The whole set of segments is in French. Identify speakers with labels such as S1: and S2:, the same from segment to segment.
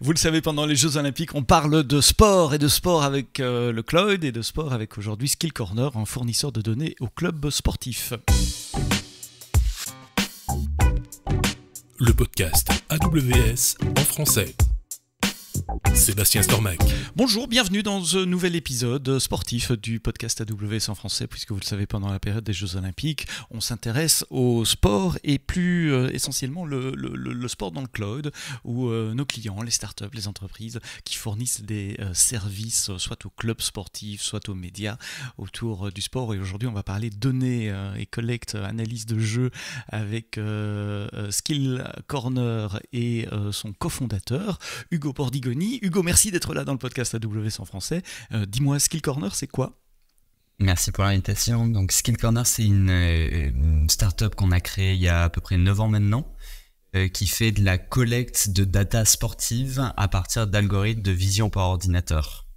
S1: Vous le savez, pendant les Jeux Olympiques, on parle de sport et de sport avec le Cloyd et de sport avec aujourd'hui Skill Corner, un fournisseur de données aux clubs sportifs.
S2: Le podcast AWS en français. Sébastien Stormac.
S1: Bonjour, bienvenue dans ce nouvel épisode sportif du podcast AWS en français, puisque vous le savez, pendant la période des Jeux Olympiques, on s'intéresse au sport et plus essentiellement le sport dans le cloud, où nos clients, les startups, les entreprises qui fournissent des services soit aux clubs sportifs, soit aux médias autour du sport. Et aujourd'hui, on va parler données et collecte, analyse de jeux avec Skill Corner et son cofondateur, Hugo Bordigoni. Hugo, merci d'être là dans le podcast AWS en français. Dis-moi, Skill Corner, c'est quoi ?
S3: Merci pour l'invitation. Donc, Skill Corner, c'est une startup qu'on a créée il y a à peu près 9 ans maintenant, qui fait de la collecte de data sportive à partir d'algorithmes de vision par ordinateur.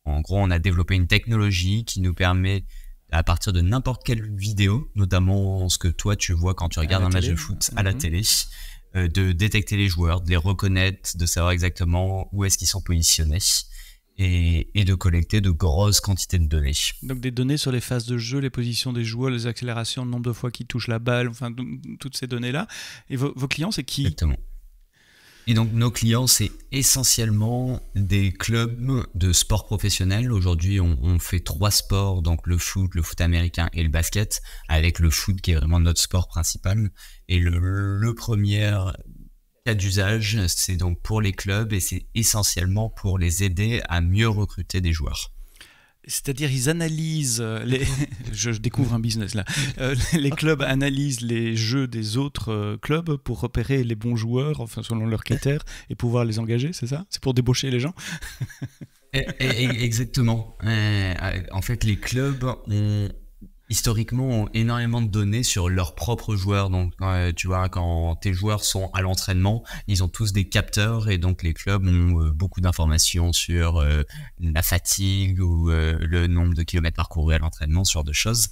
S3: En gros, on a développé une technologie qui nous permet, à partir de n'importe quelle vidéo, notamment ce que toi tu vois quand tu regardes un match de foot à la télé, de détecter les joueurs, de les reconnaître, de savoir exactement où est-ce qu'ils sont positionnés et de collecter de grosses quantités de données.
S1: Donc des données sur les phases de jeu, les positions des joueurs, les accélérations, le nombre de fois qu'ils touchent la balle, enfin toutes ces données-là. Et vos clients, c'est qui ?
S3: Exactement. Et donc nos clients, c'est essentiellement des clubs de sport professionnel. Aujourd'hui, on fait 3 sports, donc le foot américain et le basket, avec le foot qui est vraiment notre sport principal. Et le premier cas d'usage, c'est donc pour les clubs et c'est essentiellement pour les aider à mieux recruter des joueurs.
S1: C'est-à-dire, ils analysent, je découvre un business là, les clubs analysent les jeux des autres clubs pour repérer les bons joueurs, enfin selon leurs critères, et pouvoir les engager, c'est ça ? C'est pour débaucher les gens ?
S3: Exactement. En fait, les clubs historiquement ont énormément de données sur leurs propres joueurs. Donc, tu vois, quand tes joueurs sont à l'entraînement, ils ont tous des capteurs et donc les clubs ont beaucoup d'informations sur la fatigue ou le nombre de kilomètres parcourus à l'entraînement, ce genre de choses.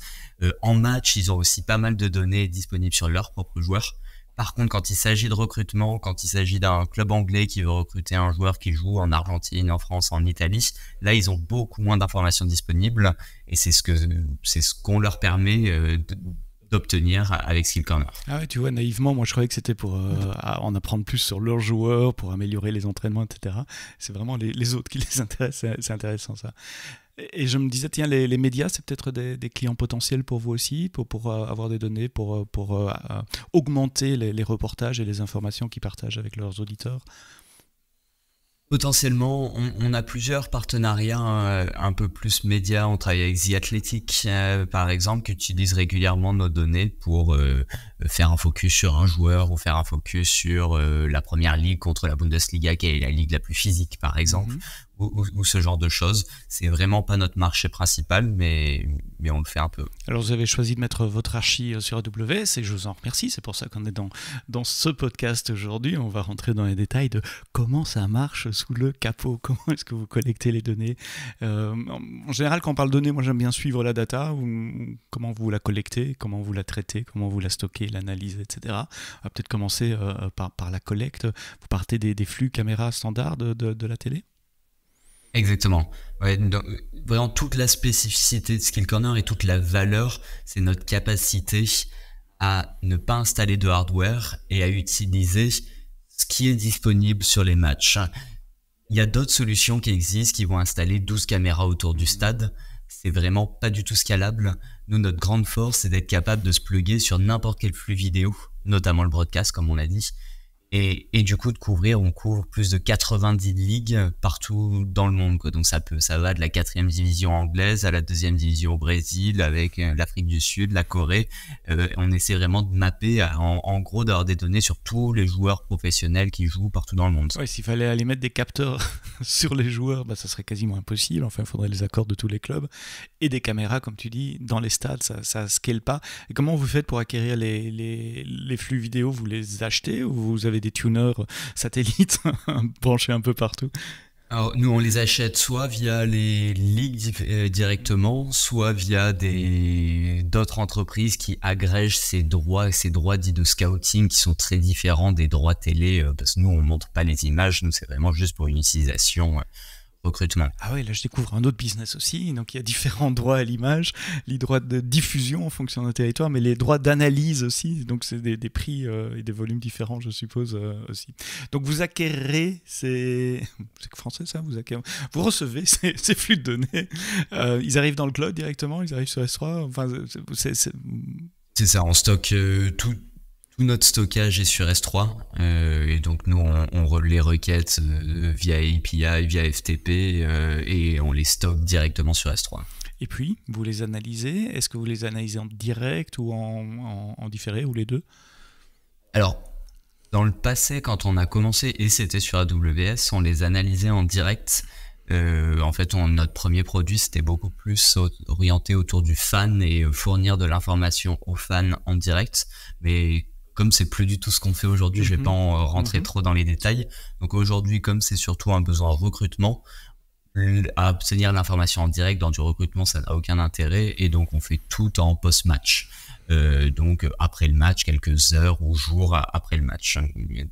S3: En match, ils ont aussi pas mal de données disponibles sur leurs propres joueurs. Par contre, quand il s'agit de recrutement, quand il s'agit d'un club anglais qui veut recruter un joueur qui joue en Argentine, en France, en Italie, là, ils ont beaucoup moins d'informations disponibles et c'est ce qu'on leur permet d'obtenir avec Skill Corner.
S1: Ah ouais, tu vois, naïvement, moi je croyais que c'était pour en apprendre plus sur leurs joueurs, pour améliorer les entraînements, etc. C'est vraiment les autres qui les intéressent, c'est intéressant ça. Et je me disais, tiens, les médias, c'est peut-être des clients potentiels pour vous aussi, pour avoir des données, pour augmenter les reportages et les informations qu'ils partagent avec leurs auditeurs.
S3: Potentiellement, on a plusieurs partenariats un peu plus médias. On travaille avec The Athletic, par exemple, qui utilise régulièrement nos données pour faire un focus sur un joueur ou faire un focus sur la première ligue contre la Bundesliga, qui est la ligue la plus physique, par exemple, ou ce genre de choses. C'est vraiment pas notre marché principal, mais on le fait un peu.
S1: Alors, vous avez choisi de mettre votre archi sur AWS et je vous en remercie. C'est pour ça qu'on est dans ce podcast aujourd'hui. On va rentrer dans les détails de comment ça marche sous le capot. Comment est-ce que vous collectez les données ? En général, quand on parle de données, moi j'aime bien suivre la data. Comment vous la collectez, comment vous la traitez, comment vous la stockez, l'analyse, etc. On va peut-être commencer par la collecte. Vous partez des flux caméras standards de la télé ?
S3: Exactement. Ouais, donc, vraiment toute la spécificité de Skill Corner et toute la valeur, c'est notre capacité à ne pas installer de hardware et à utiliser ce qui est disponible sur les matchs. Il y a d'autres solutions qui existent qui vont installer 12 caméras autour du stade. C'est vraiment pas du tout scalable. Nous, notre grande force, c'est d'être capable de se plugger sur n'importe quel flux vidéo, notamment le broadcast, comme on l'a dit. Et du coup, on couvre plus de 90 ligues partout dans le monde, quoi. Donc ça va de la 4e division anglaise à la 2e division au Brésil, avec l'Afrique du Sud, la Corée. On essaie vraiment de mapper, en gros, d'avoir des données sur tous les joueurs professionnels qui jouent partout dans le monde.
S1: Ouais, s'il fallait aller mettre des capteurs sur les joueurs, ça serait quasiment impossible. Enfin, il faudrait les accords de tous les clubs. Et des caméras, comme tu dis, dans les stades, ça ne scale pas. Et comment vous faites pour acquérir les flux vidéo ? Vous les achetez ou vous avez des tuners satellites branchés un peu partout ?
S3: Alors, nous, on les achète soit via les ligues directement, soit via d'autres entreprises qui agrègent ces droits dits de scouting qui sont très différents des droits télé, parce que nous, on montre pas les images, nous, c'est vraiment juste pour une utilisation recrutement.
S1: Ah oui, là je découvre un autre business aussi. Donc il y a différents droits à l'image, les droits de diffusion en fonction d'un territoire, mais les droits d'analyse aussi. Donc c'est des prix et des volumes différents, je suppose aussi. Donc vous acquérez c'est français ça, vous recevez ces flux de données. Ils arrivent dans le cloud directement, ils arrivent sur S3. Enfin,
S3: C'est ça, on stocke tout notre stockage est sur S3 et donc nous on les requêtes via API, via FTP et on les stocke directement sur S3.
S1: Et puis, vous les analysez. Est-ce que vous les analysez en direct ou en différé ou les deux?
S3: Alors, dans le passé, quand on a commencé et c'était sur AWS, on les analysait en direct. En fait, notre premier produit, c'était beaucoup plus orienté autour du fan et fournir de l'information aux fans en direct. Mais comme c'est plus du tout ce qu'on fait aujourd'hui, je vais pas en rentrer trop dans les détails. Donc aujourd'hui, comme c'est surtout un besoin de recrutement, à obtenir l'information en direct dans du recrutement, ça n'a aucun intérêt. Et donc, on fait tout en post-match. Donc, après le match, quelques heures ou jours après le match,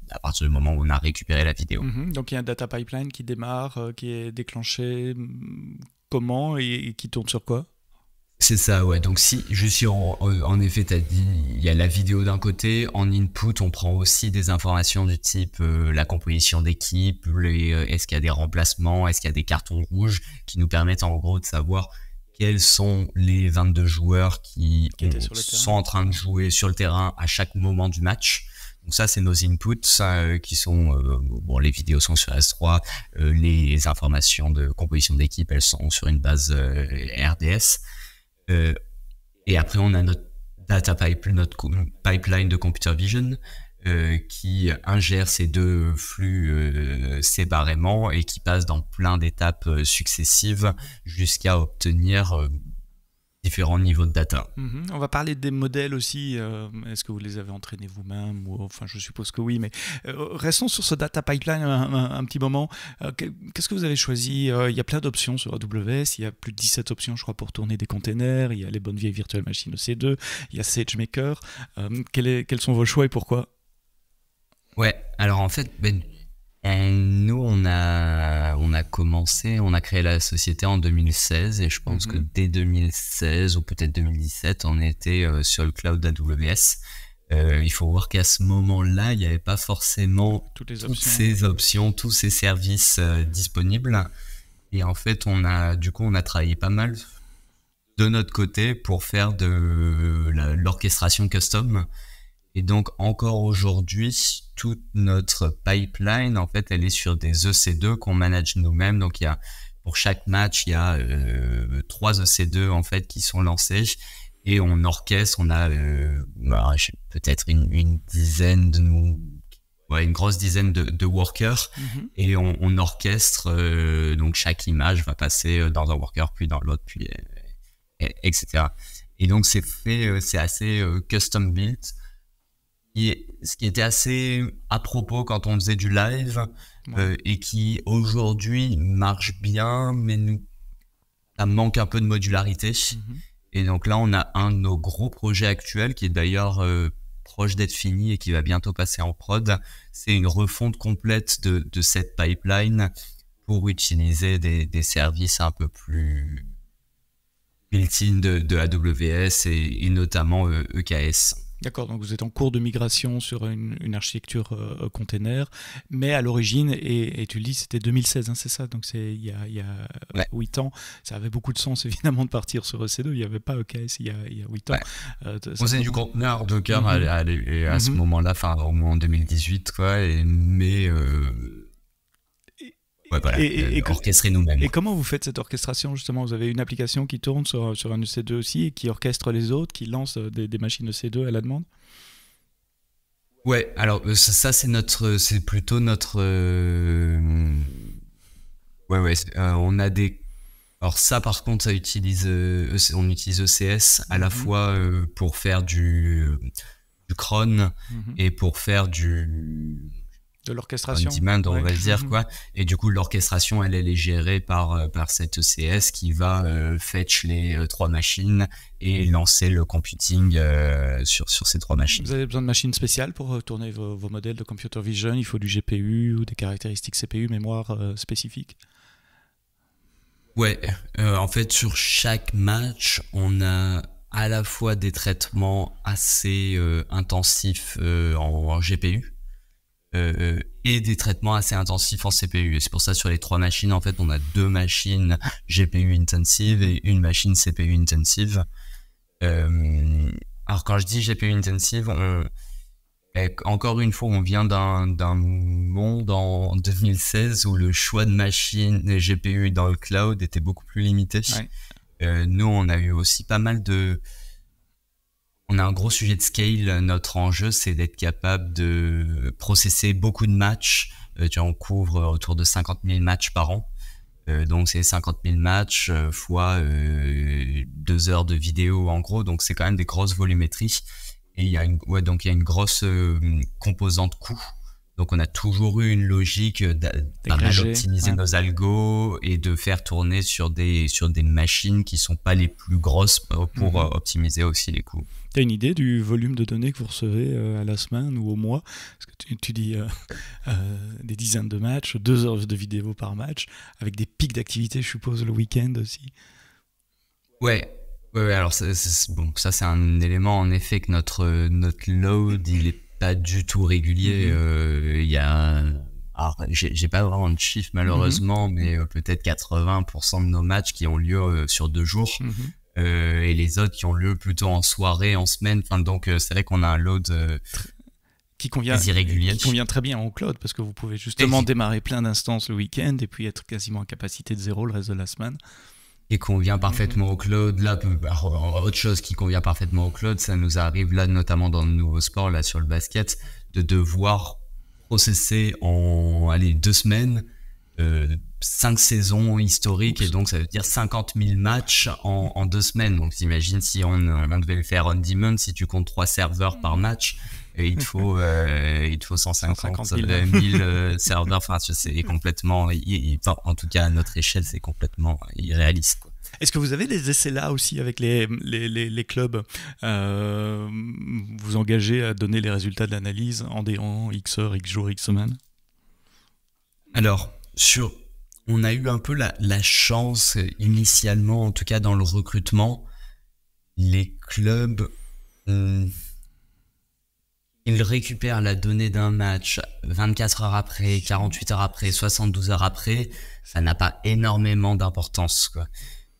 S3: à partir du moment où on a récupéré la vidéo.
S1: Donc, il y a un data pipeline qui démarre, qui est déclenché. Comment et qui tourne sur quoi?
S3: C'est ça, ouais. Donc si je suis en effet, t'as dit, il y a la vidéo d'un côté. En input, on prend aussi des informations du type la composition d'équipe, est-ce qu'il y a des remplacements, est-ce qu'il y a des cartons rouges qui nous permettent en gros de savoir quels sont les 22 joueurs qui sont en train de jouer sur le terrain à chaque moment du match. Donc ça, c'est nos inputs qui sont, les vidéos sont sur S3, les informations de composition d'équipe, elles sont sur une base RDS. Et après, on a notre pipeline de computer vision qui ingère ces deux flux séparément et qui passe dans plein d'étapes successives jusqu'à obtenir différents niveaux de data.
S1: On va parler des modèles aussi. Est-ce que vous les avez entraînés vous-même enfin, je suppose que oui, mais restons sur ce data pipeline un petit moment. Qu'est-ce que vous avez choisi? Il y a plein d'options sur AWS. Il y a plus de 17 options, je crois, pour tourner des containers. Il y a les bonnes vieilles virtual machines EC2. Il y a SageMaker. Quels sont vos choix et pourquoi?
S3: Ouais, alors en fait, nous, on a commencé, on a créé la société en 2016 et je pense que dès 2016 ou peut-être 2017, on était sur le cloud d'AWS. Il faut voir qu'à ce moment-là, il n'y avait pas forcément toutes ces options, tous ces services disponibles. Et en fait, on a travaillé pas mal de notre côté pour faire de l'orchestration custom. Et donc, encore aujourd'hui, toute notre pipeline, en fait, elle est sur des EC2 qu'on manage nous-mêmes. Donc, pour chaque match, il y a 3 EC2, en fait, qui sont lancés. Et on orchestre, on a peut-être une dizaine une grosse dizaine de workers. Et on orchestre, donc chaque image va passer dans un worker, puis dans l'autre, puis etc. Et donc, c'est assez custom built. Ce qui était assez à propos quand on faisait du live et qui aujourd'hui marche bien, mais ça manque un peu de modularité. Et donc là, on a un de nos gros projets actuels qui est d'ailleurs proche d'être fini et qui va bientôt passer en prod. C'est une refonte complète de cette pipeline pour utiliser des services un peu plus built-in de AWS et notamment EKS.
S1: D'accord, donc vous êtes en cours de migration sur une architecture container, mais à l'origine, et tu le dis, c'était 2016, hein, c'est ça, donc c'est il y a 8 ans, ça avait beaucoup de sens évidemment de partir sur EC2, il n'y avait pas EKS il y a 8 ans.
S3: On faisait du conteneur Docker à ce moment-là, enfin au moins en 2018, quoi, mais... voilà, orchestrer nous-mêmes.
S1: Et comment vous faites cette orchestration justement? Vous avez une application qui tourne sur un EC2 aussi et qui orchestre les autres, qui lance des machines EC2 à la demande?
S3: Ouais, alors ça c'est plutôt notre on a des... Alors ça par contre on utilise ECS à la fois pour faire du cron et pour faire du
S1: De l'orchestration.
S3: On-demand, on
S1: Ouais.
S3: va dire, quoi. Et du coup, l'orchestration, elle est gérée par cette ECS qui va fetch les 3 machines et lancer le computing sur ces 3 machines.
S1: Vous avez besoin de machines spéciales pour tourner vos modèles de computer vision? Il faut du GPU ou des caractéristiques CPU, mémoire spécifiques?
S3: Ouais, en fait, sur chaque match, on a à la fois des traitements assez intensifs en GPU et des traitements assez intensifs en CPU. Et c'est pour ça, sur les 3 machines, en fait, on a 2 machines GPU intensive et une machine CPU intensive. Alors, quand je dis GPU intensive, encore une fois, on vient d'un monde en 2016 où le choix de machines GPU dans le cloud était beaucoup plus limité.
S1: Ouais.
S3: Nous, on a eu aussi pas mal on a un gros sujet de scale. Notre enjeu, c'est d'être capable de processer beaucoup de matchs. On couvre autour de 50 000 matchs par an. Donc, c'est 50 000 matchs fois 2 heures de vidéo, en gros. Donc, c'est quand même des grosses volumétries. Et il y a une grosse composante coût. Donc, on a toujours eu une logique d'optimiser nos algos et de faire tourner sur des machines qui sont pas les plus grosses pour optimiser aussi les coûts.
S1: Tu as une idée du volume de données que vous recevez à la semaine ou au mois? Parce que tu dis des dizaines de matchs, 2 heures de vidéo par match, avec des pics d'activité, je suppose, le week-end aussi.
S3: Ouais, alors bon, ça c'est un élément en effet que notre load, il est pas du tout régulier. Il y a, alors j'ai pas vraiment de chiffre malheureusement, mais peut-être 80% de nos matchs qui ont lieu sur 2 jours. Et les autres qui ont lieu plutôt en soirée, en semaine. Enfin, donc c'est vrai qu'on a un load
S1: qui convient très bien en cloud, parce que vous pouvez justement démarrer plein d'instances le week-end et puis être quasiment en capacité de 0 le reste de la semaine.
S3: Et convient parfaitement au cloud. Là, autre chose qui convient parfaitement au cloud, ça nous arrive là, notamment dans le nouveau sport, là sur le basket, de devoir processer en 2 semaines 5 saisons historiques. Et donc ça veut dire 50 000 matchs en 2 semaines. Donc t'imagines si on devait le faire on demand, si tu comptes 3 serveurs par match, il te faut 150 000 serveurs. Enfin, c'est complètement, en tout cas à notre échelle, c'est complètement irréaliste, quoi.
S1: Est-ce que vous avez des essais là aussi avec les clubs? Vous engagez à donner les résultats de l'analyse en X heures, X jours, X semaines?
S3: Alors, on a eu un peu la chance initialement, en tout cas dans le recrutement, les clubs, ils récupèrent la donnée d'un match 24 heures après, 48 heures après, 72 heures après. Ça n'a pas énormément d'importance, quoi.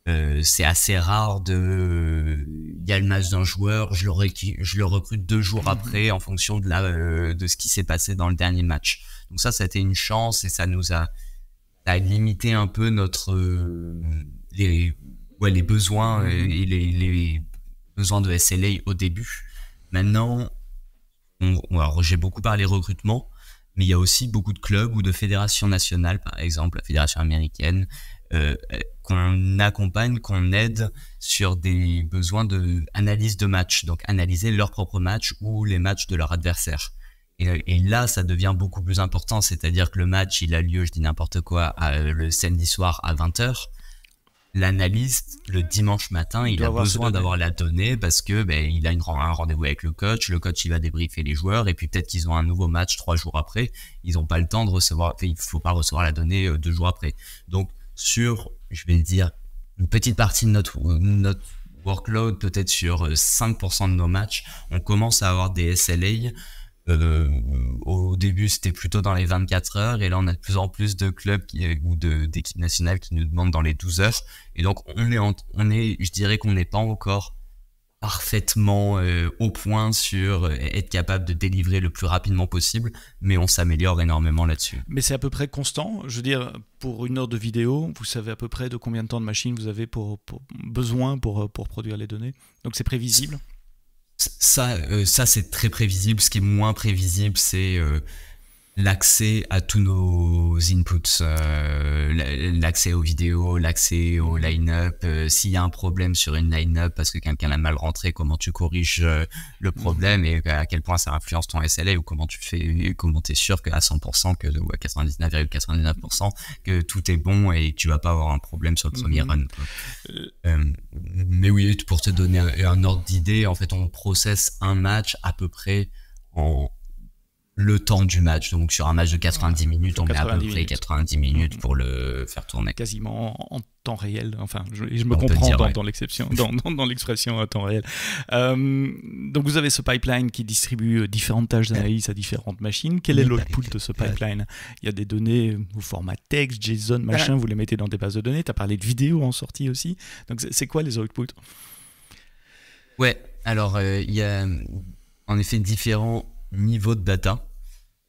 S3: C'est assez rare il y a le match d'un joueur, je le recrute 2 jours après en fonction de ce qui s'est passé dans le dernier match. Donc ça a été une chance et ça a limité un peu les besoins et les besoins de SLA au début. Maintenant, alors j'ai beaucoup parlé recrutement, mais il y a aussi beaucoup de clubs ou de fédérations nationales, par exemple la fédération américaine, qu'on accompagne, qu'on aide sur des besoins d'analyse de match, donc analyser leur propre match ou les matchs de leur adversaire. Et là, ça devient beaucoup plus important, c'est-à-dire que le match, il a lieu, je dis n'importe quoi, le samedi soir à 20h. L'analyste, le dimanche matin, il a besoin d'avoir la donnée parce que il a un rendez-vous avec le coach il va débriefer les joueurs et puis peut-être qu'ils ont un nouveau match 3 jours après, ils n'ont pas le temps de recevoir, il faut pas recevoir la donnée 2 jours après. Donc je vais dire, une petite partie de notre workload, peut-être sur 5% de nos matchs, on commence à avoir des SLA. Au début, c'était plutôt dans les 24 heures et là, on a de plus en plus de clubs ou d'équipes nationales qui nous demandent dans les 12 heures. Et donc, je dirais qu'on n'est pas encore parfaitement au point sur être capable de délivrer le plus rapidement possible, mais on s'améliore énormément là-dessus.
S1: Mais c'est à peu près constant. Je veux dire, pour 1 heure de vidéo, vous savez à peu près de combien de temps de machine vous avez besoin pour produire les données. Donc, c'est prévisible.
S3: Ça c'est très prévisible. Ce qui est moins prévisible, c'est l'accès à tous nos inputs, l'accès aux vidéos, l'accès au line-up, s'il y a un problème sur une line-up parce que quelqu'un l'a mal rentré, comment tu corriges le problème et à quel point ça influence ton SLA, ou comment tu fais, comment t'es sûr qu'à 100%, ou à 99,99% que tout est bon et que tu vas pas avoir un problème sur le premier run. Mais oui, pour te donner un ordre d'idée, en fait, on processe un match à peu près en le temps du match. Donc sur un match de 90 minutes, on met à peu près 90 minutes pour le faire tourner.
S1: Quasiment en temps réel. Enfin, je me comprends dans l'exception, dans l'expression temps réel. Donc vous avez ce pipeline qui distribue différentes tâches d'analyse à différentes machines. Quel est l'output de ce pipeline? Il y a des données au format texte, JSON, machin, vous les mettez dans des bases de données. Tu as parlé de vidéos en sortie aussi. Donc c'est quoi les outputs?
S3: Ouais, alors il y a en effet différents niveaux de data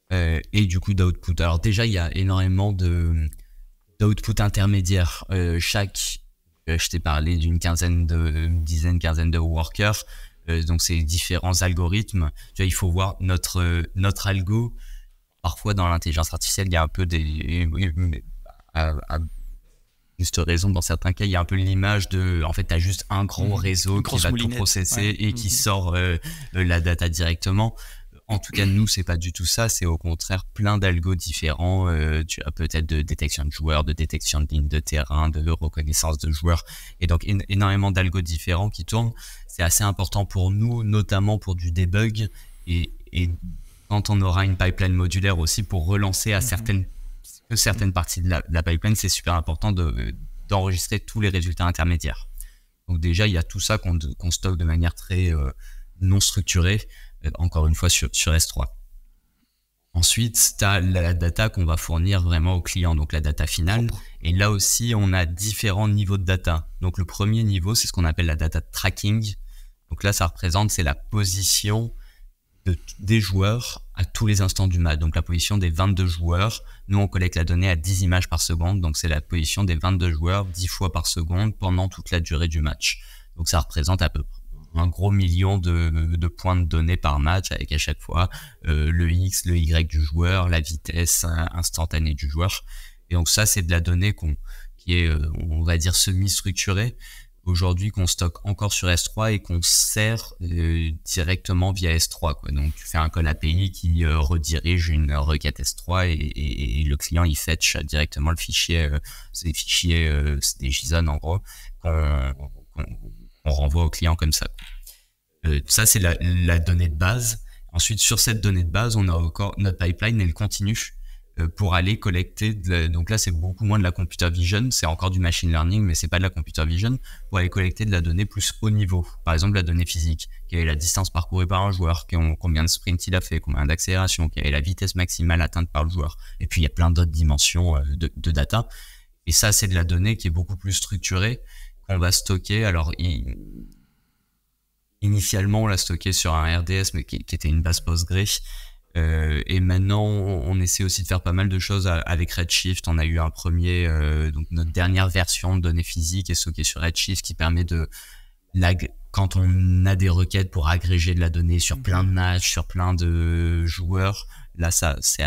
S3: et du coup d'output. Alors déjà, il y a énormément d'output intermédiaires. Je t'ai parlé d'une quinzaine de workers. Donc c'est différents algorithmes. Tu vois, il faut voir notre algo. Parfois dans l'intelligence artificielle, il y a un peu à juste raison, dans certains cas, il y a un peu l'image de, en fait, tu as juste un gros réseau qui va tout processer et qui sort la data directement. En tout cas, nous, c'est pas du tout ça. C'est au contraire plein d'algos différents. Tu as peut-être de détection de joueurs, de détection de lignes de terrain, de reconnaissance de joueurs. Et donc, énormément d'algos différents qui tournent. C'est assez important pour nous, notamment pour du debug. Et quand on aura une pipeline modulaire aussi pour relancer à certaines parties de la pipeline, c'est super important d'enregistrer tous les résultats intermédiaires. Donc déjà, il y a tout ça qu'on stocke de manière très non structurée, encore une fois sur S3. Ensuite, tu as la data qu'on va fournir vraiment au client, donc la data finale. Et là aussi, on a différents niveaux de data. Donc le premier niveau, c'est ce qu'on appelle la data tracking. Donc là, ça représente, c'est la position des joueurs à tous les instants du match. Donc la position des 22 joueurs. Nous, on collecte la donnée à 10 images par seconde. Donc c'est la position des 22 joueurs 10 fois par seconde pendant toute la durée du match. Donc ça représente à peu près un gros million de points de données par match, avec à chaque fois le X, le Y du joueur, la vitesse instantanée du joueur. Et donc ça, c'est de la donnée qui est, on va dire, semi-structurée. Aujourd'hui, qu'on stocke encore sur S3 et qu'on sert directement via S3, quoi. Donc, tu fais un call API qui redirige une requête S3 et le client, il fetch directement le fichier. C'est des JSON, en gros, qu'on renvoie au client comme ça. Ça, c'est la donnée de base. Ensuite, sur cette donnée de base, on a encore notre pipeline, elle continue pour aller collecter donc là c'est beaucoup moins de la computer vision, c'est encore du machine learning, mais c'est pas de la computer vision, pour aller collecter de la donnée plus haut niveau. Par exemple, la donnée physique, quelle est la distance parcourue par un joueur, combien de sprints il a fait, combien d'accélération, quelle est la vitesse maximale atteinte par le joueur. Et puis il y a plein d'autres dimensions de data. Et ça, c'est de la donnée qui est beaucoup plus structurée, qu'on va stocker. Alors initialement on l'a stocké sur un RDS, mais qui était une base Postgre. Et maintenant, on essaie aussi de faire pas mal de choses avec Redshift. On a eu un premier, donc notre dernière version de données physiques est stockée sur Redshift, qui permet quand on a des requêtes pour agréger de la donnée sur plein de matchs, sur plein de joueurs, là, c'est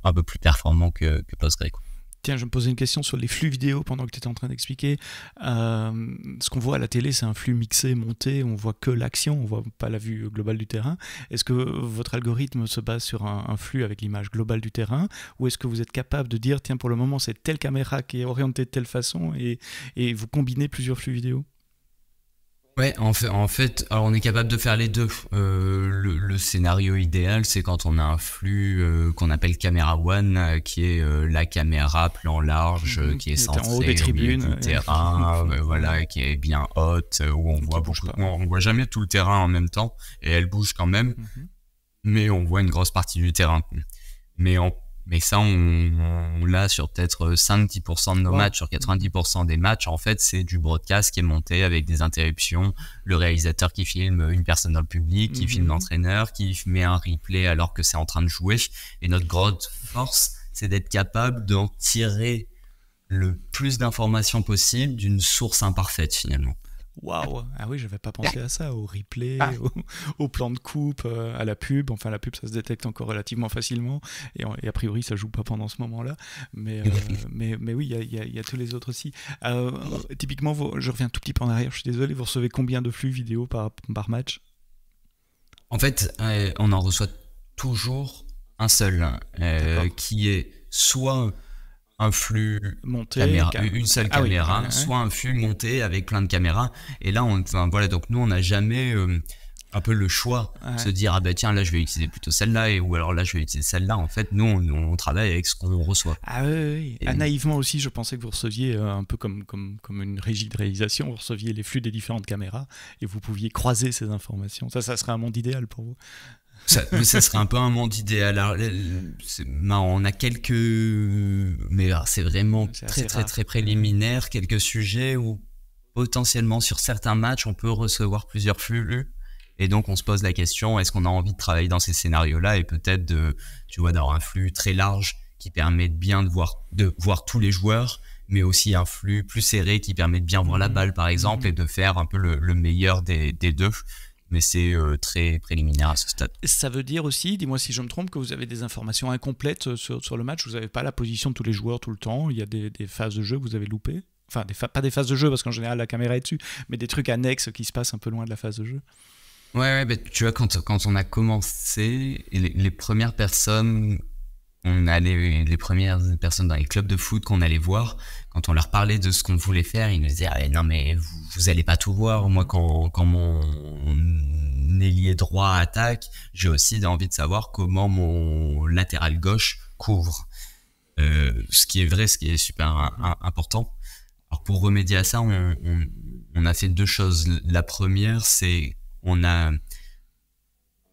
S3: un peu plus performant que Postgre, quoi.
S1: Tiens, je me posais une question sur les flux vidéo pendant que tu étais en train d'expliquer. Ce qu'on voit à la télé, c'est un flux mixé, monté, on voit que l'action, on voit pas la vue globale du terrain. Est-ce que votre algorithme se base sur un flux avec l'image globale du terrain, ou est-ce que vous êtes capable de dire, tiens, pour le moment, c'est telle caméra qui est orientée de telle façon, et vous combinez plusieurs flux vidéo?
S3: Ouais, en fait, alors on est capable de faire les deux. Le scénario idéal, c'est quand on a un flux qu'on appelle caméra one, qui est la caméra plan large, qui est centrée
S1: en haut des tribunes,
S3: du terrain, voilà, qui est bien haute, où on voit jamais tout le terrain en même temps, et elle bouge quand même, mais on voit une grosse partie du terrain. Mais ça, on l'a sur peut-être 5-10% de nos matchs, sur 90% des matchs. En fait, c'est du broadcast qui est monté avec des interruptions. Le réalisateur qui filme une personne dans le public, qui filme l'entraîneur, qui met un replay alors que c'est en train de jouer. Et notre grande force, c'est d'être capable d'en tirer le plus d'informations possible d'une source imparfaite, finalement.
S1: Waouh! Ah oui, j'avais pas pensé à ça, au replay, au plan de coupe, à la pub. Enfin, la pub, ça se détecte encore relativement facilement. Et a priori, ça joue pas pendant ce moment-là. Mais oui, il y a tous les autres aussi. Typiquement, je reviens un tout petit peu en arrière, je suis désolé, vous recevez combien de flux vidéo par match?
S3: En fait, on en reçoit toujours un seul, qui est soit un flux
S1: monté,
S3: une seule caméra, soit un flux monté avec plein de caméras. Et là, donc nous, on n'a jamais un peu le choix de se dire ah ben tiens, là je vais utiliser plutôt celle-là, ou alors là je vais utiliser celle-là. En fait, nous, on travaille avec ce qu'on reçoit.
S1: Ah oui. Naïvement aussi, je pensais que vous receviez un peu comme une régie de réalisation, vous receviez les flux des différentes caméras et vous pouviez croiser ces informations. Ça serait un monde idéal pour vous.
S3: Ça serait un peu un monde idéal. Alors, on a quelques, mais c'est vraiment très préliminaire, quelques sujets où potentiellement sur certains matchs on peut recevoir plusieurs flux, et donc on se pose la question, est-ce qu'on a envie de travailler dans ces scénarios-là, et peut-être d'avoir un flux très large qui permet de bien de voir tous les joueurs, mais aussi un flux plus serré qui permet de bien voir la balle par exemple, et de faire un peu le meilleur des deux. Mais c'est très préliminaire à ce stade.
S1: Ça veut dire aussi, dis-moi si je me trompe, que vous avez des informations incomplètes sur le match. Vous n'avez pas la position de tous les joueurs tout le temps. Il y a des phases de jeu que vous avez loupées. Enfin, pas des phases de jeu, parce qu'en général, la caméra est dessus, mais des trucs annexes qui se passent un peu loin de la phase de jeu.
S3: Ouais, tu vois, quand on a commencé, les premières personnes... On a les premières personnes dans les clubs de foot qu'on allait voir. Quand on leur parlait de ce qu'on voulait faire, ils nous disaient non mais vous allez pas tout voir. Moi quand mon ailier droit attaque, j'ai aussi envie de savoir comment mon latéral gauche couvre. Ce qui est vrai, ce qui est super important. Alors pour remédier à ça, on a fait deux choses. La première, c'est on a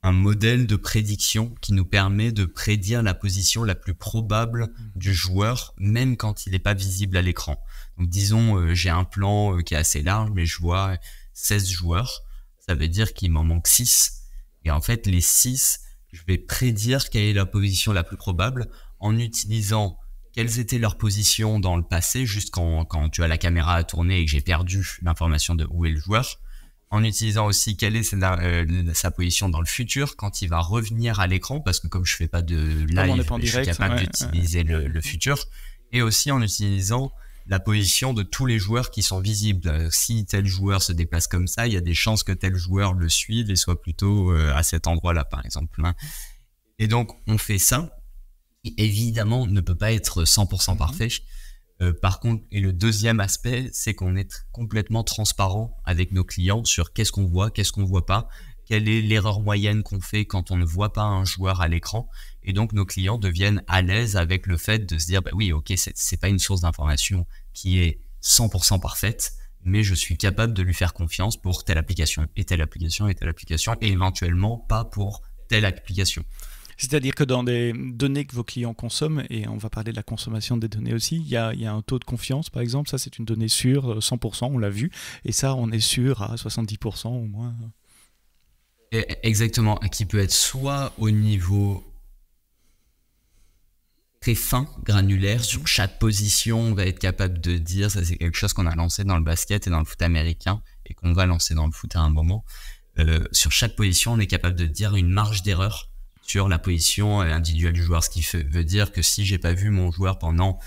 S3: un modèle de prédiction qui nous permet de prédire la position la plus probable du joueur, même quand il n'est pas visible à l'écran. Donc disons, j'ai un plan qui est assez large, mais je vois 16 joueurs. Ça veut dire qu'il m'en manque 6. Et en fait, les 6, je vais prédire quelle est la position la plus probable en utilisant quelles étaient leurs positions dans le passé, juste quand tu as la caméra à tourner et que j'ai perdu l'information de où est le joueur. En utilisant aussi quelle est sa position dans le futur quand il va revenir à l'écran, parce que comme je fais pas de live, je suis capable d'utiliser le futur, et aussi en utilisant la position de tous les joueurs qui sont visibles. Si tel joueur se déplace comme ça, il y a des chances que tel joueur le suive et soit plutôt à cet endroit-là, par exemple. Et donc, on fait ça, qui évidemment ne peut pas être 100% parfait. Par contre, et le deuxième aspect, c'est qu'on est complètement transparent avec nos clients sur qu'est-ce qu'on voit pas, quelle est l'erreur moyenne qu'on fait quand on ne voit pas un joueur à l'écran. Et donc, nos clients deviennent à l'aise avec le fait de se dire, oui, ok, c'est pas une source d'information qui est 100% parfaite, mais je suis capable de lui faire confiance pour telle application, et telle application, et telle application, et éventuellement pas pour telle application.
S1: C'est-à-dire que dans des données que vos clients consomment, et on va parler de la consommation des données aussi, il y a un taux de confiance, par exemple, ça c'est une donnée sûre, 100%, on l'a vu, et ça on est sûr à 70% au moins.
S3: Exactement, qui peut être soit au niveau très fin, granulaire, sur chaque position, on va être capable de dire, ça c'est quelque chose qu'on a lancé dans le basket et dans le foot américain, et qu'on va lancer dans le foot à un moment, sur chaque position on est capable de dire une marge d'erreur sur la position individuelle du joueur, ce qui veut dire que si j'ai pas vu mon joueur pendant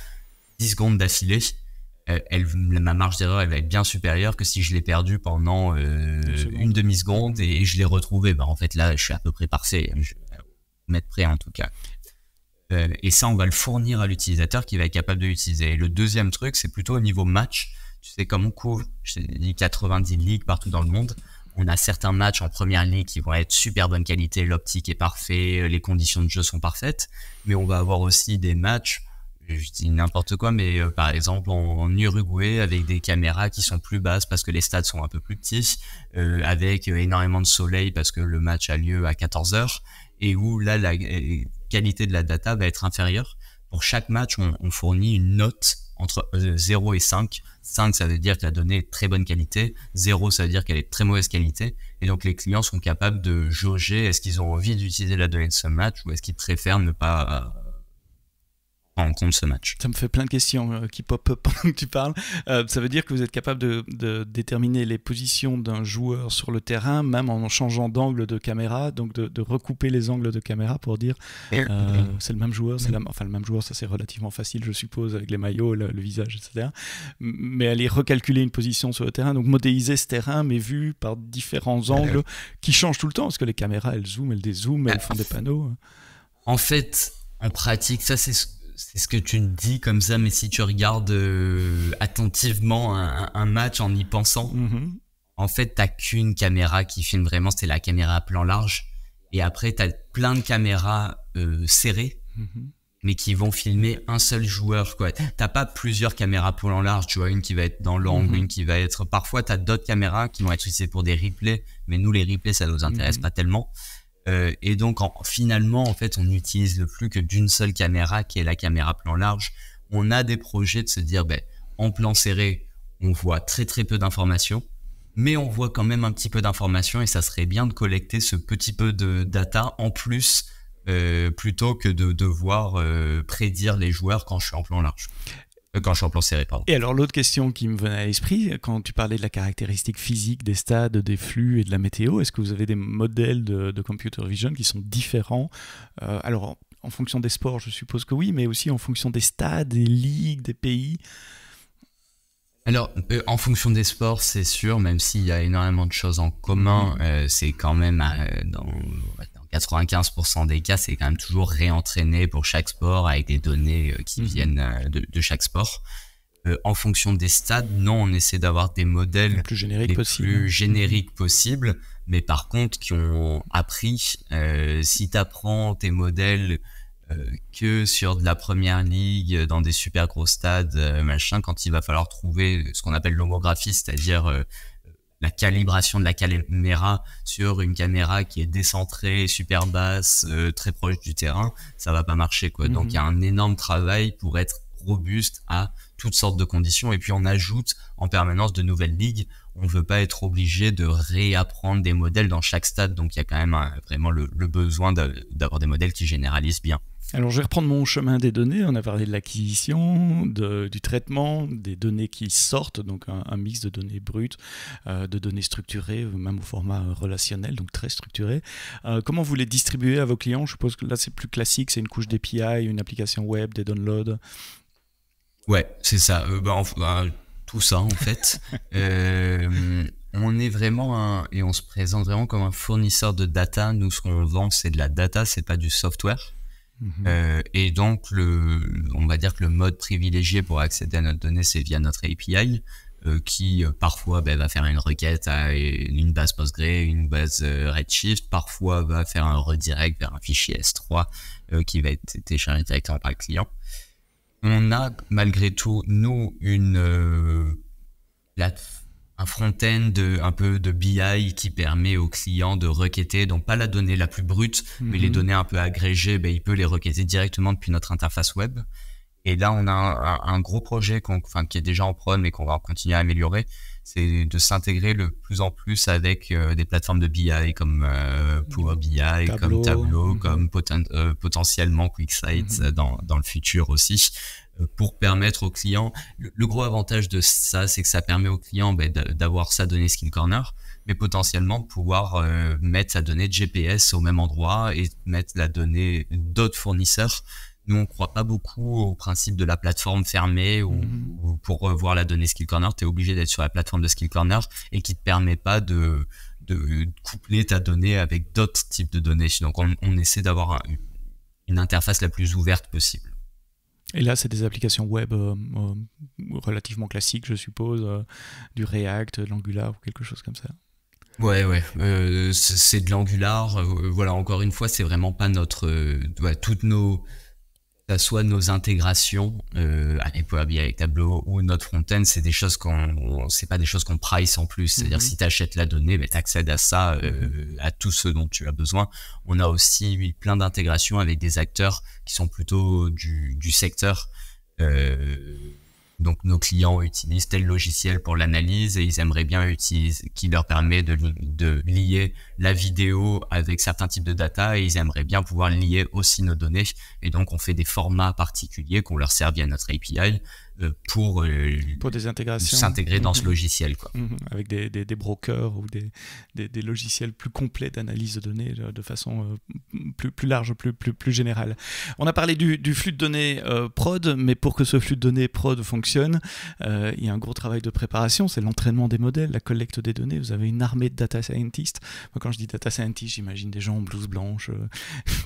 S3: 10 secondes d'affilée, ma marge d'erreur elle va être bien supérieure que si je l'ai perdu pendant une demi-seconde et je l'ai retrouvé. En fait là je suis à peu près parfait, je vais mettre prêt en tout cas. Et ça on va le fournir à l'utilisateur qui va être capable de l'utiliser. Et le deuxième truc c'est plutôt au niveau match. Tu sais comme on couvre, je t'ai dit 90 ligues partout dans le monde. On a certains matchs en première ligue qui vont être super bonne qualité, l'optique est parfait, les conditions de jeu sont parfaites, mais on va avoir aussi des matchs, je dis n'importe quoi, mais par exemple en Uruguay avec des caméras qui sont plus basses parce que les stades sont un peu plus petits, avec énormément de soleil parce que le match a lieu à 14h, et où là la qualité de la data va être inférieure. Pour chaque match, on fournit une note entre 0 et 5. 5, ça veut dire que la donnée est de très bonne qualité. 0, ça veut dire qu'elle est de très mauvaise qualité. Et donc, les clients sont capables de jauger est-ce qu'ils ont envie d'utiliser la donnée de ce match ou est-ce qu'ils préfèrent ne pas prend en compte ce match.
S1: Ça me fait plein de questions qui pop-up pendant que tu parles. Ça veut dire que vous êtes capable de déterminer les positions d'un joueur sur le terrain, même en changeant d'angle de caméra, donc de recouper les angles de caméra pour dire c'est le même joueur, enfin le même joueur, ça c'est relativement facile, je suppose, avec les maillots, le visage, etc. Mais aller recalculer une position sur le terrain, donc modéliser ce terrain, mais vu par différents angles qui changent tout le temps, parce que les caméras, elles zooment, elles dézooment, elles font des panneaux.
S3: En fait, en pratique, ça c'est ce que tu dis comme ça, mais si tu regardes attentivement un match en y pensant, en fait, t'as qu'une caméra qui filme vraiment, c'est la caméra à plan large. Et après, t'as plein de caméras serrées, mais qui vont filmer un seul joueur, quoi. T'as pas plusieurs caméras plan large, tu vois, une qui va être dans l'angle, une qui va être... Parfois, t'as d'autres caméras qui vont être utilisées pour des replays, mais nous, les replays, ça nous intéresse pas tellement. Et donc, finalement, en fait, on n'utilise plus que d'une seule caméra, qui est la caméra plan large. On a des projets de se dire, en plan serré, on voit très très peu d'informations, mais on voit quand même un petit peu d'informations, et ça serait bien de collecter ce petit peu de data en plus, plutôt que de devoir prédire les joueurs quand je suis en plan large. Quand je suis en plan serré, pardon.
S1: Et alors l'autre question qui me venait à l'esprit, quand tu parlais de la caractéristique physique des stades, des flux et de la météo, est-ce que vous avez des modèles de computer vision qui sont différents alors en fonction des sports, je suppose que oui, mais aussi en fonction des stades, des ligues, des pays?
S3: Alors, en fonction des sports, c'est sûr, même s'il y a énormément de choses en commun, c'est quand même dans 95% des cas, c'est quand même toujours réentraîné pour chaque sport avec des données qui viennent de chaque sport. En fonction des stades, non, on essaie d'avoir des modèles
S1: les plus génériques
S3: possibles, mais par contre qui ont appris, si tu apprends tes modèles que sur de la première ligue, dans des super gros stades, quand il va falloir trouver ce qu'on appelle l'homographie, c'est-à-dire la calibration de la caméra sur une caméra qui est décentrée, super basse, très proche du terrain, ça va pas marcher, quoi. Donc il y a un énorme travail pour être robuste à toutes sortes de conditions, et puis on ajoute en permanence de nouvelles ligues. On veut pas être obligé de réapprendre des modèles dans chaque stade, donc il y a quand même vraiment le besoin d'avoir des modèles qui généralisent bien.
S1: Alors je vais reprendre mon chemin des données. On a parlé de l'acquisition, du traitement, des données qui sortent, donc un mix de données brutes, de données structurées, même au format relationnel, donc très structuré. Comment vous les distribuez à vos clients? Je suppose que là c'est plus classique, c'est une couche d'API, une application web, des downloads.
S3: Ouais, c'est ça. Tout ça en fait. On est vraiment et on se présente vraiment comme un fournisseur de data. Nous, ce qu'on vend, c'est de la data, c'est pas du software. Et donc, on va dire que le mode privilégié pour accéder à notre donnée, c'est via notre API, qui parfois va faire une requête à une base Postgre, une base Redshift, parfois va faire un redirect vers un fichier S3 qui va être téléchargé directement par le client. On a malgré tout, nous, un front-end un peu de BI qui permet au client de requêter, donc pas la donnée la plus brute, mais les données un peu agrégées, il peut les requêter directement depuis notre interface web. Et là, on a un gros projet qui est déjà en prod, mais qu'on va continuer à améliorer, c'est de s'intégrer le plus en plus avec des plateformes de BI comme Power BI, comme Tableau, comme potentiellement QuickSight dans le futur aussi, pour permettre aux clients. Le gros avantage de ça, c'est que ça permet aux clients d'avoir sa donnée Skill Corner, mais potentiellement de pouvoir mettre sa donnée de GPS au même endroit et mettre la donnée d'autres fournisseurs. Nous, on ne croit pas beaucoup au principe de la plateforme fermée où pour voir la donnée Skill Corner, tu es obligé d'être sur la plateforme de Skill Corner et qui ne te permet pas de coupler ta donnée avec d'autres types de données. Donc, on essaie d'avoir une interface la plus ouverte possible.
S1: Et là, c'est des applications web relativement classiques, je suppose, du React, de l'Angular ou quelque chose comme ça.
S3: Ouais, c'est de l'Angular. Voilà, encore une fois, c'est vraiment pas toutes nos... soit nos intégrations avec Power BI, avec Tableau ou notre front-end, c'est des choses c'est pas des choses qu'on price en plus. C'est-à-dire si tu achètes la donnée, tu accèdes à ça, à tout ce dont tu as besoin. On a aussi plein d'intégrations avec des acteurs qui sont plutôt du secteur. Donc donc nos clients utilisent tel logiciel pour l'analyse et ils aimeraient bien utiliser, qui leur permet de lier la vidéo avec certains types de data, et ils aimeraient bien pouvoir lier aussi nos données. Et donc, on fait des formats particuliers qu'on leur sert via notre API pour
S1: des intégrations,
S3: s'intégrer dans ce logiciel, quoi.
S1: Avec des brokers ou des logiciels plus complets d'analyse de données de façon plus large, plus générale. On a parlé du flux de données prod, mais pour que ce flux de données prod fonctionne, il y a un gros travail de préparation, c'est l'entraînement des modèles, la collecte des données. Vous avez une armée de data scientists. Moi, quand je dis data scientist, j'imagine des gens en blouse blanche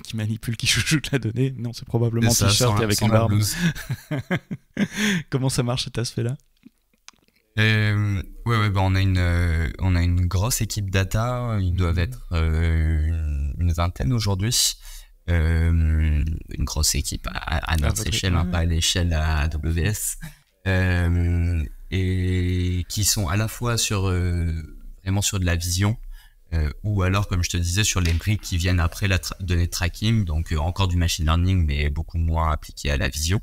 S1: qui manipulent, qui chouchoutent la donnée. Non, c'est probablement un t-shirt avec une barbe. Comment ça marche cet aspect-là ?
S3: On a une grosse équipe data. Ils doivent être une vingtaine aujourd'hui. Une grosse équipe à notre échelle, pas à l'échelle AWS, et qui sont à la fois vraiment sur de la vision, ou alors, comme je te disais, sur les briques qui viennent après la donnée de tracking, donc encore du machine learning, mais beaucoup moins appliqué à la vision.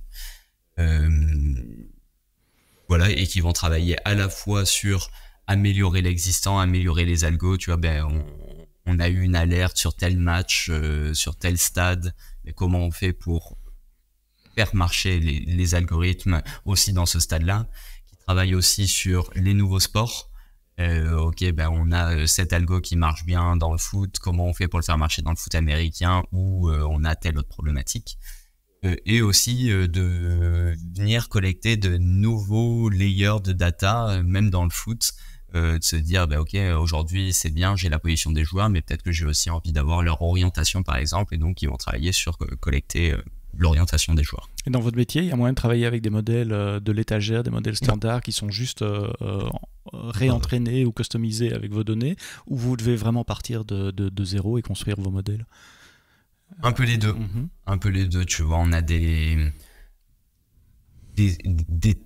S3: Et qui vont travailler à la fois sur améliorer l'existant, améliorer les algos. Tu vois, on a eu une alerte sur tel match, sur tel stade, mais comment on fait pour faire marcher les algorithmes aussi dans ce stade-là, qui travaillent aussi sur les nouveaux sports. On a cet algo qui marche bien dans le foot, comment on fait pour le faire marcher dans le foot américain, où on a telle autre problématique. Et aussi de venir collecter de nouveaux layers de data, même dans le foot, de se dire aujourd'hui c'est bien, j'ai la position des joueurs, mais peut-être que j'ai aussi envie d'avoir leur orientation par exemple, et donc ils vont travailler sur collecter l'orientation des joueurs.
S1: Et dans votre métier, il y a moyen de travailler avec des modèles de l'étagère, des modèles standards qui sont juste réentraînés ou customisés avec vos données, ou vous devez vraiment partir de zéro et construire vos modèles ?
S3: Un peu les deux. Un peu les deux, tu vois. On a des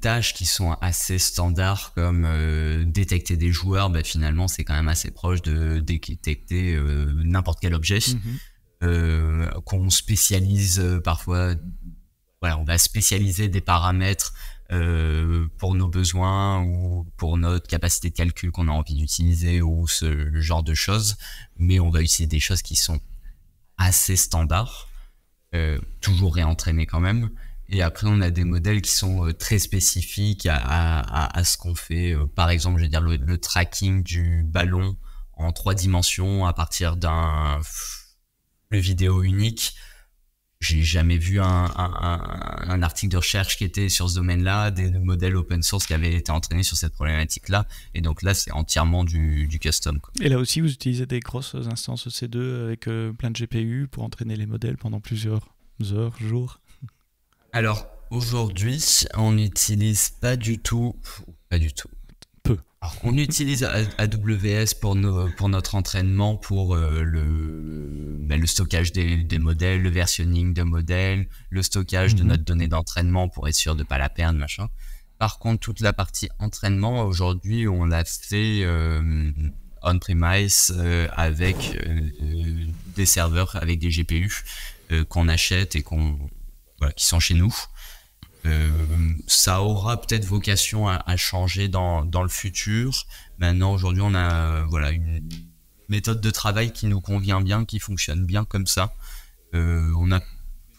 S3: tâches qui sont assez standards, comme détecter des joueurs. Finalement, c'est quand même assez proche de détecter n'importe quel objet. Qu'on spécialise parfois. Voilà, on va spécialiser des paramètres pour nos besoins ou pour notre capacité de calcul qu'on a envie d'utiliser ou ce genre de choses. Mais on va utiliser des choses qui sont assez standard, toujours réentraîné quand même. Et après, on a des modèles qui sont très spécifiques à ce qu'on fait. Par exemple, je veux dire le tracking du ballon en 3 dimensions à partir d'un flux vidéo unique. J'ai jamais vu un article de recherche qui était sur ce domaine-là, des modèles open source qui avaient été entraînés sur cette problématique-là. Et donc là, c'est entièrement du custom, quoi.
S1: Et là aussi, vous utilisez des grosses instances EC2 avec plein de GPU pour entraîner les modèles pendant plusieurs heures, jours ?
S3: Alors, aujourd'hui, on n'utilise pas du tout.
S1: Peu.
S3: Alors, on utilise AWS pour notre entraînement, pour le stockage des modèles, le versionning de modèles, le stockage de notre donnée d'entraînement pour être sûr de ne pas la perdre, machin. Par contre, toute la partie entraînement, aujourd'hui, on l'a fait on-premise avec des serveurs avec des GPU qu'on achète et qui sont chez nous. Ça aura peut-être vocation à changer dans le futur. Maintenant, aujourd'hui, on a une méthode de travail qui nous convient bien, qui fonctionne bien comme ça. On a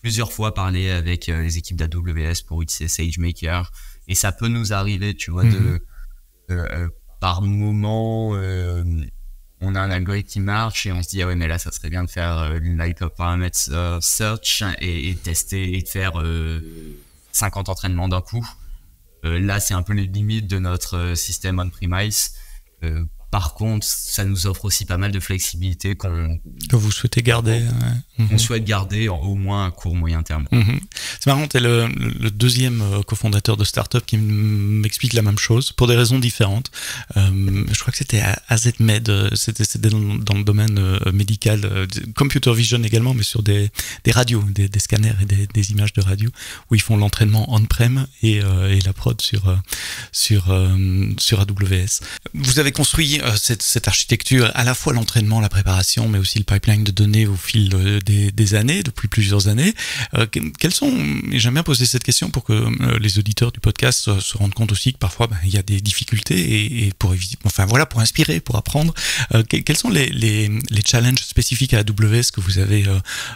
S3: plusieurs fois parlé avec les équipes d'AWS pour utiliser SageMaker, et ça peut nous arriver, tu vois, par moment, on a un algorithme qui marche et on se dit mais là ça serait bien de faire like a parameter search et tester et de faire 50 entraînements d'un coup. Là, c'est un peu les limites de notre système on-premise. Par contre, ça nous offre aussi pas mal de flexibilité que
S1: vous souhaitez garder.
S3: On souhaite garder au moins à court moyen terme.
S1: C'est marrant, tu es le deuxième cofondateur de startup qui m'explique la même chose pour des raisons différentes. Je crois que c'était à AZMed, c'était dans le domaine médical, computer vision également, mais sur des radios, des scanners et des images de radio, où ils font l'entraînement on-prem et la prod sur AWS. Vous avez construit cette architecture, à la fois l'entraînement, la préparation, mais aussi le pipeline de données au fil des années, depuis plusieurs années. Quelles sont, et j'aime bien poser cette question pour que les auditeurs du podcast se rendent compte aussi que parfois il y a des difficultés et pour inspirer, pour apprendre. Quels sont les challenges spécifiques à AWS que vous avez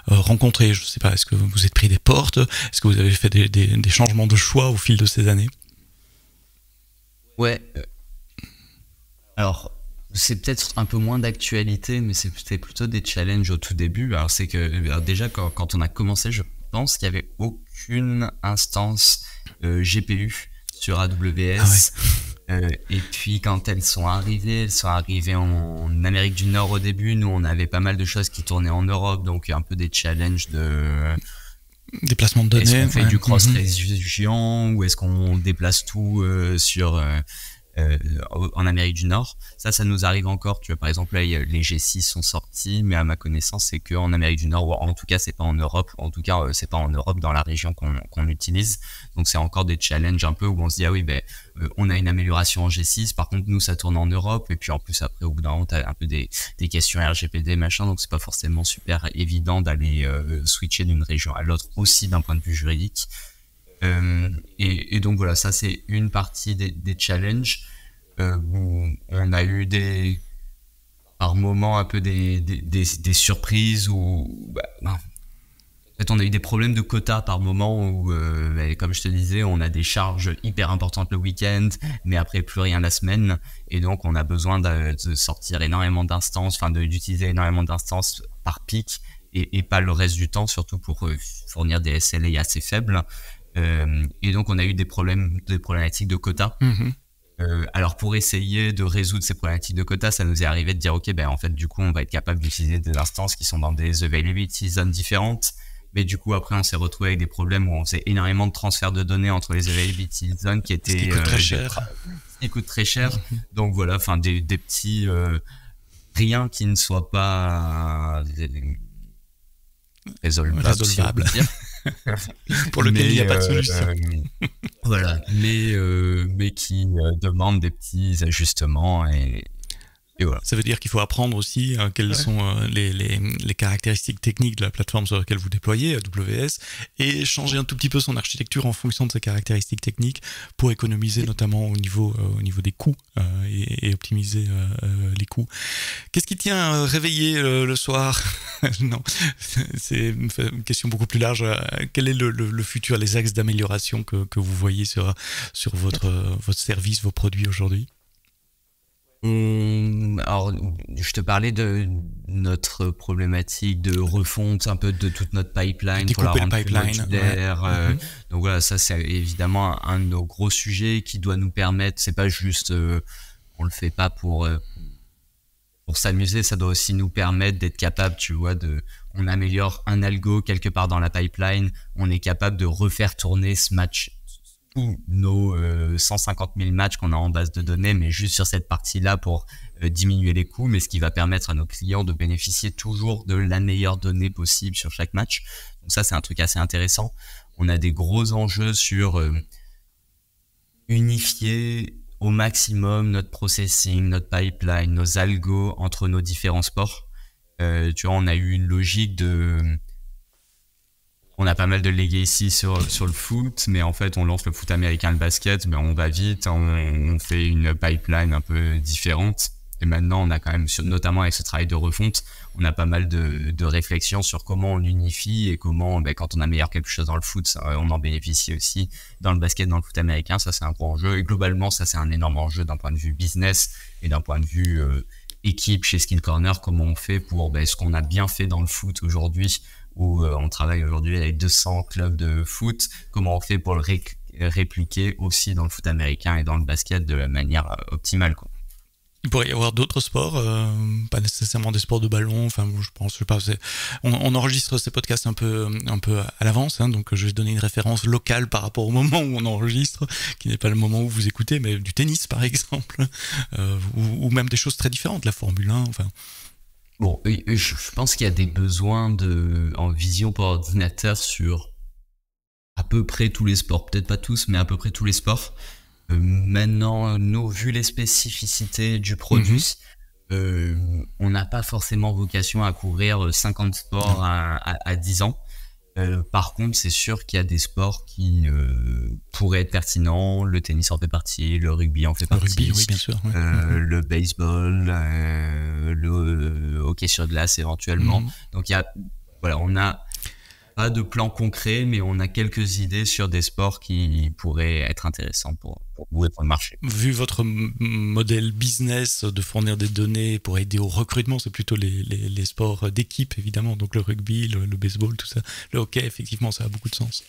S1: rencontrés? Je ne sais pas, est-ce que vous êtes pris des portes? Est-ce que vous avez fait des changements de choix au fil de ces années?
S3: Ouais. Alors, c'est peut-être un peu moins d'actualité, mais c'était plutôt des challenges au tout début. Alors, c'est que déjà, quand on a commencé, je pense qu'il n'y avait aucune instance GPU sur AWS. Ah ouais. Et puis, quand elles sont arrivées en Amérique du Nord au début. Nous, on avait pas mal de choses qui tournaient en Europe, donc un peu des challenges de...
S1: déplacement de données.
S3: Est-ce qu'on fait du cross-région ou est-ce qu'on déplace tout en Amérique du Nord? Ça nous arrive encore. Tu vois, par exemple, là, les G6 sont sortis, mais à ma connaissance, c'est qu'en Amérique du Nord, ou en tout cas, c'est pas en Europe. En tout cas, c'est pas en Europe dans la région qu'on utilise. Donc, c'est encore des challenges un peu où on se dit, ah oui, on a une amélioration en G6. Par contre, nous, ça tourne en Europe. Et puis, en plus, après, au bout d'un moment, t'as un peu des questions RGPD, machin. Donc, c'est pas forcément super évident d'aller switcher d'une région à l'autre aussi d'un point de vue juridique. Et donc voilà, ça c'est une partie des challenges. On a eu par moments un peu des surprises où en fait on a eu des problèmes de quotas par moment où comme je te disais, on a des charges hyper importantes le week-end, mais après plus rien la semaine, et donc on a besoin de sortir énormément d'instances, enfin d'utiliser énormément d'instances par pic et pas le reste du temps, surtout pour fournir des SLA assez faibles. Et donc on a eu des problématiques de quotas. Alors pour essayer de résoudre ces problématiques de quotas, ça nous est arrivé de dire ok, en fait du coup on va être capable d'utiliser des instances qui sont dans des availability zones différentes, mais du coup après on s'est retrouvé avec des problèmes où on faisait énormément de transferts de données entre les availability zones qui étaient
S1: qui coûtent très cher.
S3: Qui coûtent très cher. Donc voilà, enfin des petits rien qui ne soit pas résolvable.
S1: Pour lequel il n'y a pas de solution.
S3: Voilà, mais qui demande des petits ajustements et voilà.
S1: Ça veut dire qu'il faut apprendre aussi quelles sont les caractéristiques techniques de la plateforme sur laquelle vous déployez, AWS, et changer un tout petit peu son architecture en fonction de ces caractéristiques techniques pour économiser notamment au niveau des coûts et optimiser les coûts. Qu'est-ce qui tient réveillé le soir? Non, c'est une question beaucoup plus large. Quel est le futur, les axes d'amélioration que vous voyez sur votre service, vos produits aujourd'hui?
S3: Alors, je te parlais de notre problématique de refonte un peu de toute notre pipeline pour la rendre plus modulaire. Donc voilà, ça c'est évidemment un de nos gros sujets qui doit nous permettre, c'est pas juste, on le fait pas pour s'amuser, ça doit aussi nous permettre d'être capable, tu vois, on améliore un algo quelque part dans la pipeline, on est capable de refaire tourner ce match, tous nos 150 000 matchs qu'on a en base de données, mais juste sur cette partie-là pour diminuer les coûts, mais ce qui va permettre à nos clients de bénéficier toujours de la meilleure donnée possible sur chaque match. Donc ça, c'est un truc assez intéressant. On a des gros enjeux sur unifier au maximum notre processing, notre pipeline, nos algos entre nos différents sports. Tu vois, on a eu une logique on a pas mal de legacy sur le foot, mais en fait, on lance le foot américain, le basket, mais on va vite, on fait une pipeline un peu différente. Et maintenant, on a quand même, notamment avec ce travail de refonte, on a pas mal de réflexions sur comment on unifie et comment, quand on améliore quelque chose dans le foot, on en bénéficie aussi dans le basket, dans le foot américain. Ça, c'est un gros enjeu. Et globalement, ça, c'est un énorme enjeu d'un point de vue business et d'un point de vue équipe chez Skill Corner. Comment on fait pour ce qu'on a bien fait dans le foot aujourd'hui, où on travaille aujourd'hui avec 200 clubs de foot, comment on fait pour le répliquer aussi dans le foot américain et dans le basket de la manière optimale, quoi.
S1: Il pourrait y avoir d'autres sports, pas nécessairement des sports de ballon. Enfin, je sais pas. On enregistre ces podcasts un peu à l'avance, donc je vais donner une référence locale par rapport au moment où on enregistre, qui n'est pas le moment où vous écoutez, mais du tennis par exemple, ou même des choses très différentes, la Formule 1. Enfin.
S3: Bon, je pense qu'il y a des besoins en vision par ordinateur sur à peu près tous les sports, peut-être pas tous, mais à peu près tous les sports. Maintenant, nous, vu les spécificités du produit, on n'a pas forcément vocation à couvrir 50 sports à 10 ans. Par contre, c'est sûr qu'il y a des sports qui pourraient être pertinents. Le tennis en fait partie, le rugby en fait partie.
S1: Le rugby, oui, bien sûr. Ouais.
S3: Le baseball, le hockey sur glace éventuellement. Donc, on n'a pas de plan concret, mais on a quelques idées sur des sports qui pourraient être intéressants pour vous et pour le marché.
S1: Vu votre modèle business de fournir des données pour aider au recrutement, c'est plutôt les sports d'équipe, évidemment, donc le rugby, le baseball, tout ça. Le hockey, effectivement, ça a beaucoup de sens.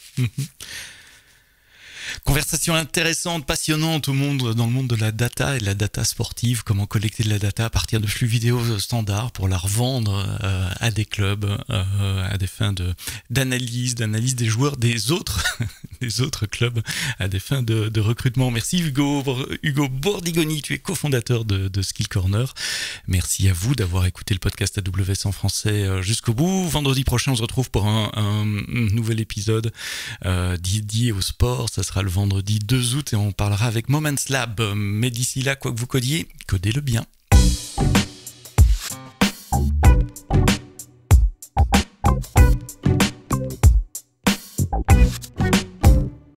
S1: Conversation intéressante, passionnante dans le monde de la data et de la data sportive, comment collecter de la data à partir de flux vidéo standards pour la revendre à des clubs à des fins d'analyse des joueurs des autres clubs à des fins de recrutement. Merci Hugo Bordigoni, tu es cofondateur de Skill Corner. Merci à vous d'avoir écouté le podcast AWS en français jusqu'au bout. Vendredi prochain, on se retrouve pour un nouvel épisode dédié au sport. Ça sera le vendredi 2 août et on parlera avec Moments Lab. Mais d'ici là, quoi que vous codiez, codez-le bien.